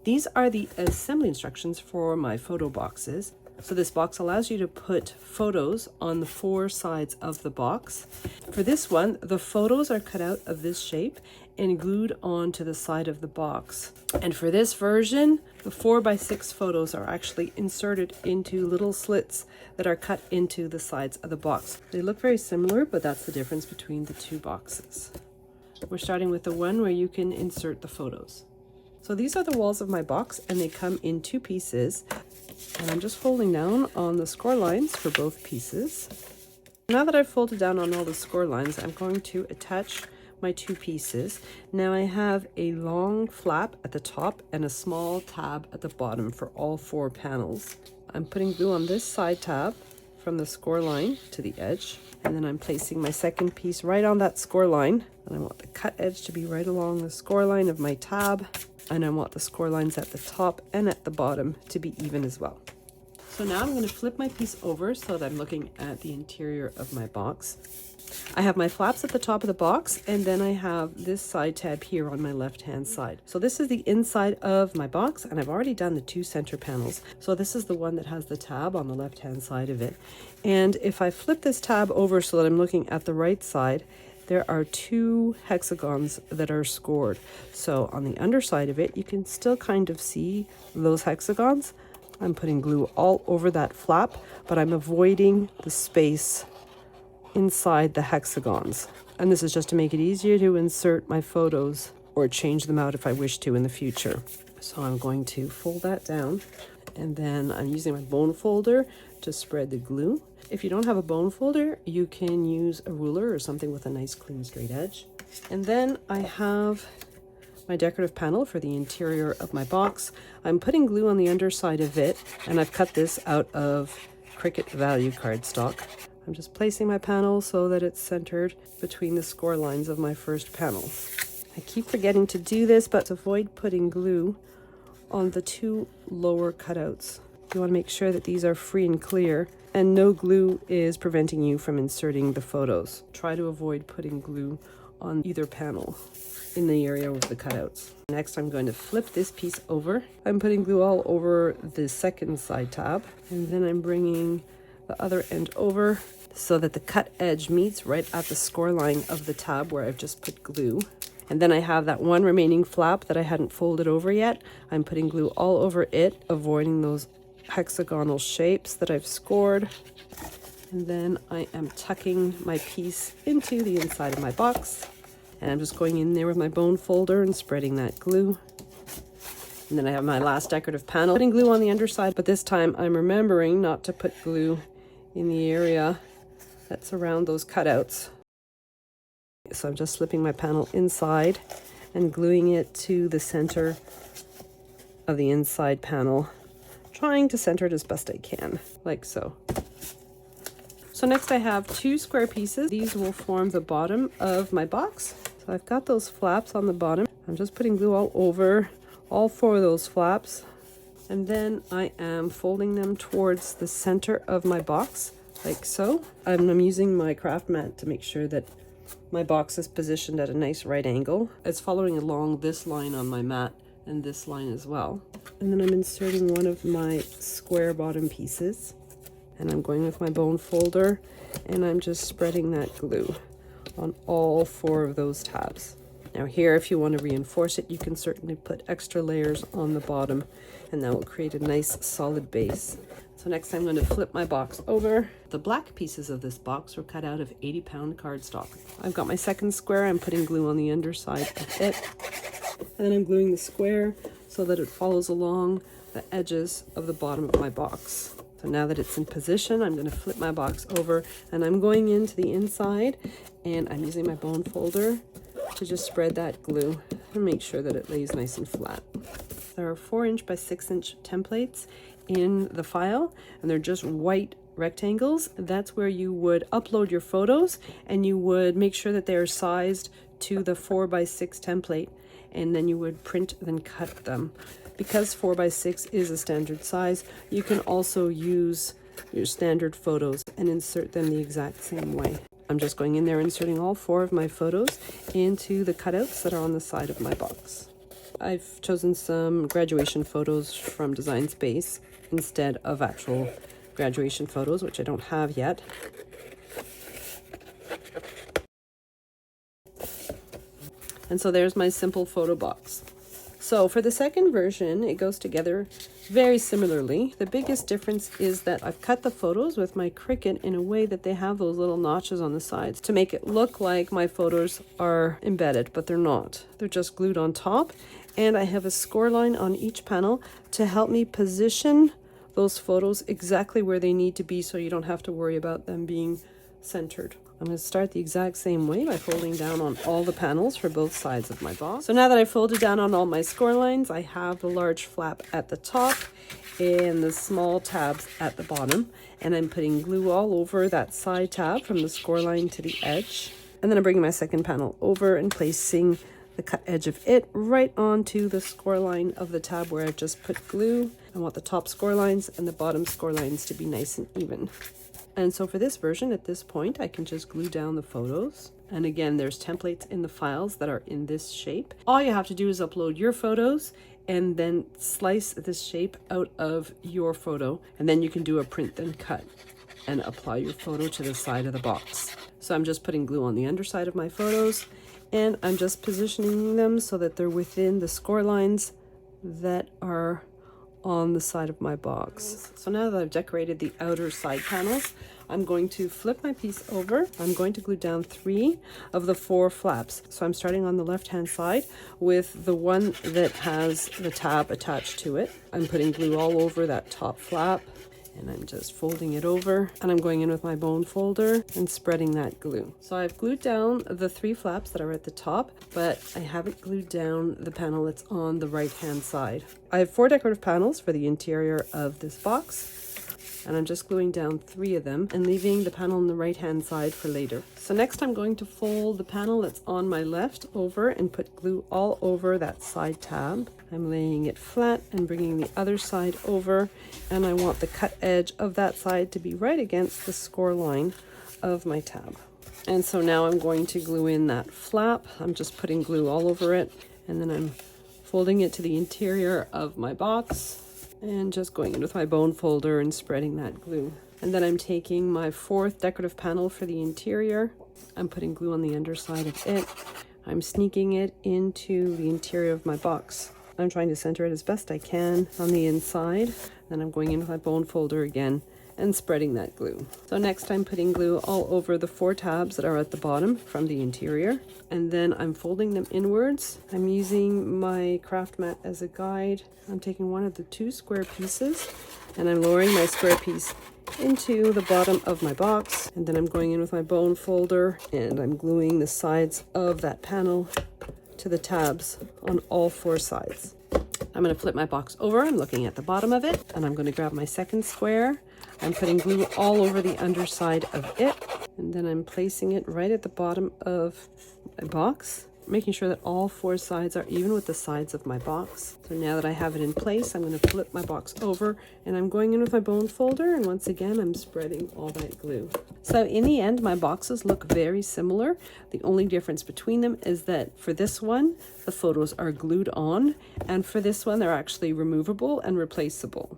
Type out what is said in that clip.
These are the assembly instructions for my photo boxes. So this box allows you to put photos on the 4 sides of the box. For this one, the photos are cut out of this shape and glued onto the side of the box. And for this version, the 4x6 photos are actually inserted into little slits that are cut into the sides of the box. They look very similar, but that's the difference between the 2 boxes. We're starting with the one where you can insert the photos. So these are the walls of my box, and they come in 2 pieces. And I'm just folding down on the score lines for both pieces. Now that I've folded down on all the score lines, I'm going to attach my 2 pieces. Now I have a long flap at the top and a small tab at the bottom for all 4 panels. I'm putting glue on this side tab from the score line to the edge, and then I'm placing my second piece right on that score line, and I want the cut edge to be right along the score line of my tab, and I want the score lines at the top and at the bottom to be even as well. So now I'm going to flip my piece over so that I'm looking at the interior of my box. I have my flaps at the top of the box, and then I have this side tab here on my left hand side. So this is the inside of my box, and I've already done the 2 center panels. So this is the one that has the tab on the left hand side of it. And if I flip this tab over so that I'm looking at the right side, there are 2 hexagons that are scored. So on the underside of it, you can still kind of see those hexagons. I'm putting glue all over that flap, but I'm avoiding the space inside the hexagons. And this is just to make it easier to insert my photos or change them out if I wish to in the future. So I'm going to fold that down, and then I'm using my bone folder to spread the glue. If you don't have a bone folder, you can use a ruler or something with a nice clean straight edge. And then I have my decorative panel for the interior of my box. I'm putting glue on the underside of it, and I've cut this out of Cricut Value cardstock. I'm just placing my panel so that it's centered between the score lines of my first panel. I keep forgetting to do this, but to avoid putting glue on the 2 lower cutouts. You want to make sure that these are free and clear, and no glue is preventing you from inserting the photos. Try to avoid putting glue on either panel in the area of the cutouts. Next, I'm going to flip this piece over. I'm putting glue all over the second side tab, and then I'm bringing the other end over so that the cut edge meets right at the score line of the tab where I've just put glue. And then I have that one remaining flap that I hadn't folded over yet. I'm putting glue all over it, avoiding those hexagonal shapes that I've scored. And then I am tucking my piece into the inside of my box. And I'm just going in there with my bone folder and spreading that glue. And then I have my last decorative panel, putting glue on the underside, but this time I'm remembering not to put glue in the area that's around those cutouts. So I'm just slipping my panel inside and gluing it to the center of the inside panel, trying to center it as best I can, like so. So next I have 2 square pieces. These will form the bottom of my box. So I've got those flaps on the bottom. I'm just putting glue all over all 4 of those flaps. And then I am folding them towards the center of my box, like so. I'm using my craft mat to make sure that my box is positioned at a nice right angle. It's following along this line on my mat and this line as well. And then I'm inserting one of my square bottom pieces, and I'm going with my bone folder, and I'm just spreading that glue on all 4 of those tabs. Now here, if you want to reinforce it, you can certainly put extra layers on the bottom, and that will create a nice solid base. So next I'm going to flip my box over. The black pieces of this box were cut out of 80-pound cardstock. I've got my second square. I'm putting glue on the underside of it, and then I'm gluing the square so that it follows along the edges of the bottom of my box. So now that it's in position, I'm going to flip my box over, and I'm going into the inside, and I'm using my bone folder to just spread that glue and make sure that it lays nice and flat. There are 4" by 6" templates in the file, and they're just white rectangles. That's where you would upload your photos, and you would make sure that they are sized to the 4x6 template, and then you would print then cut them. Because 4x6 is a standard size, you can also use your standard photos and insert them the exact same way. I'm just going in there inserting all 4 of my photos into the cutouts that are on the side of my box. I've chosen some graduation photos from Design Space instead of actual graduation photos, which I don't have yet. And so there's my simple photo box. So for the second version, it goes together very similarly. The biggest difference is that I've cut the photos with my Cricut in a way that they have those little notches on the sides to make it look like my photos are embedded, but they're not. They're just glued on top. And I have a score line on each panel to help me position those photos exactly where they need to be so you don't have to worry about them being centered. I'm going to start the exact same way by folding down on all the panels for both sides of my box. So now that I've folded down on all my score lines, I have the large flap at the top and the small tabs at the bottom. And I'm putting glue all over that side tab from the score line to the edge. And then I'm bringing my second panel over and placing the cut edge of it right onto the score line of the tab where I've just put glue. I want the top score lines and the bottom score lines to be nice and even. And so for this version, at this point, I can just glue down the photos. And again, there's templates in the files that are in this shape. All you have to do is upload your photos and then slice this shape out of your photo. And then you can do a print then cut and apply your photo to the side of the box. So I'm just putting glue on the underside of my photos and I'm just positioning them so that they're within the score lines that are on the side of my box. So now that I've decorated the outer side panels, I'm going to flip my piece over. I'm going to glue down 3 of the 4 flaps. So I'm starting on the left-hand side with the one that has the tab attached to it. I'm putting glue all over that top flap and I'm just folding it over and I'm going in with my bone folder and spreading that glue. So I've glued down the 3 flaps that are at the top, but I haven't glued down the panel that's on the right-hand side. I have 4 decorative panels for the interior of this box, and I'm just gluing down 3 of them and leaving the panel on the right-hand side for later. So next I'm going to fold the panel that's on my left over and put glue all over that side tab. I'm laying it flat and bringing the other side over, and I want the cut edge of that side to be right against the score line of my tab. And so now I'm going to glue in that flap. I'm just putting glue all over it, and then I'm folding it to the interior of my box and just going in with my bone folder and spreading that glue. And then I'm taking my 4th decorative panel for the interior. I'm putting glue on the underside of it. I'm sneaking it into the interior of my box. I'm trying to center it as best I can on the inside. Then I'm going in with my bone folder again and spreading that glue. So next I'm putting glue all over the 4 tabs that are at the bottom from the interior. And then I'm folding them inwards. I'm using my craft mat as a guide. I'm taking one of the 2 square pieces and I'm lowering my square piece into the bottom of my box. And then I'm going in with my bone folder and I'm gluing the sides of that panel to the tabs on all 4 sides. I'm going to flip my box over. I'm looking at the bottom of it and I'm going to grab my second square. I'm putting glue all over the underside of it and then I'm placing it right at the bottom of my box, making sure that all 4 sides are even with the sides of my box. So now that I have it in place, I'm going to flip my box over and I'm going in with my bone folder, and once again I'm spreading all that glue. So in the end, my boxes look very similar. The only difference between them is that for this one the photos are glued on, and for this one they're actually removable and replaceable.